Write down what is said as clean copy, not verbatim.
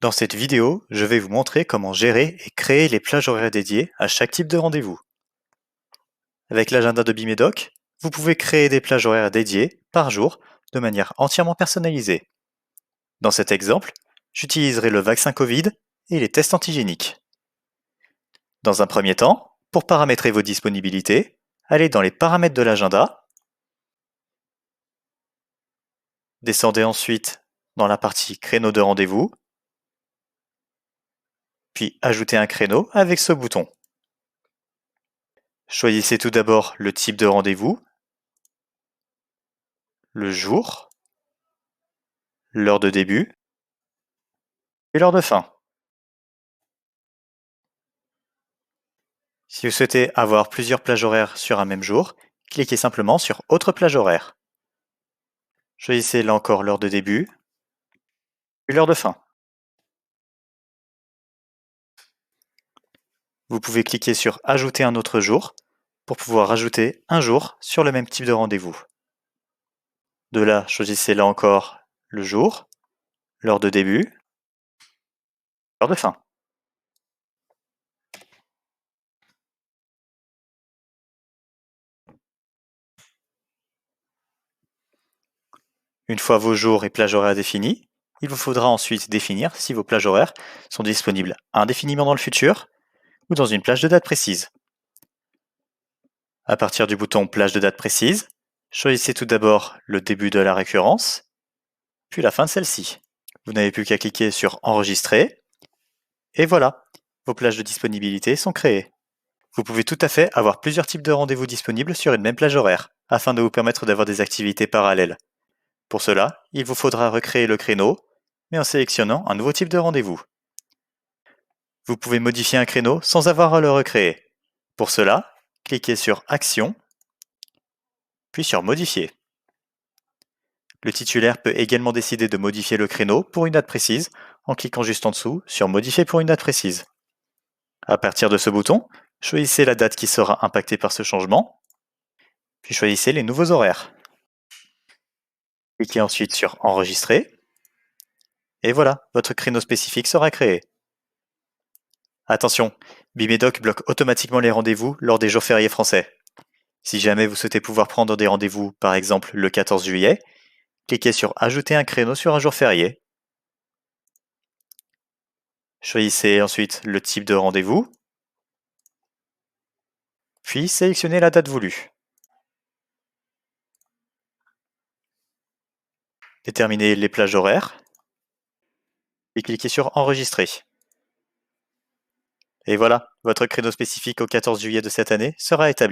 Dans cette vidéo, je vais vous montrer comment gérer et créer les plages horaires dédiées à chaque type de rendez-vous. Avec l'agenda de Bimedoc, vous pouvez créer des plages horaires dédiées par jour de manière entièrement personnalisée. Dans cet exemple, j'utiliserai le vaccin Covid et les tests antigéniques. Dans un premier temps, pour paramétrer vos disponibilités, allez dans les paramètres de l'agenda, descendez ensuite dans la partie créneau de rendez-vous, puis ajoutez un créneau avec ce bouton. Choisissez tout d'abord le type de rendez-vous, le jour, l'heure de début et l'heure de fin. Si vous souhaitez avoir plusieurs plages horaires sur un même jour, cliquez simplement sur Autre plage horaire. Choisissez là encore l'heure de début et l'heure de fin. Vous pouvez cliquer sur Ajouter un autre jour pour pouvoir ajouter un jour sur le même type de rendez-vous. De là, choisissez là encore le jour, l'heure de début, l'heure de fin. Une fois vos jours et plages horaires définis, il vous faudra ensuite définir si vos plages horaires sont disponibles indéfiniment dans le futur ou dans une plage de date précise. À partir du bouton Plage de date précise, choisissez tout d'abord le début de la récurrence, puis la fin de celle-ci. Vous n'avez plus qu'à cliquer sur Enregistrer, et voilà, vos plages de disponibilité sont créées. Vous pouvez tout à fait avoir plusieurs types de rendez-vous disponibles sur une même plage horaire, afin de vous permettre d'avoir des activités parallèles. Pour cela, il vous faudra recréer le créneau, mais en sélectionnant un nouveau type de rendez-vous. Vous pouvez modifier un créneau sans avoir à le recréer. Pour cela, cliquez sur Action, puis sur Modifier. Le titulaire peut également décider de modifier le créneau pour une date précise en cliquant juste en dessous sur Modifier pour une date précise. À partir de ce bouton, choisissez la date qui sera impactée par ce changement, puis choisissez les nouveaux horaires. Cliquez ensuite sur Enregistrer, et voilà, votre créneau spécifique sera créé. Attention, Bimedoc bloque automatiquement les rendez-vous lors des jours fériés français. Si jamais vous souhaitez pouvoir prendre des rendez-vous, par exemple le 14 juillet, cliquez sur Ajouter un créneau sur un jour férié. Choisissez ensuite le type de rendez-vous, puis sélectionnez la date voulue. Déterminez les plages horaires et cliquez sur Enregistrer. Et voilà, votre créneau spécifique au 14 juillet de cette année sera établi.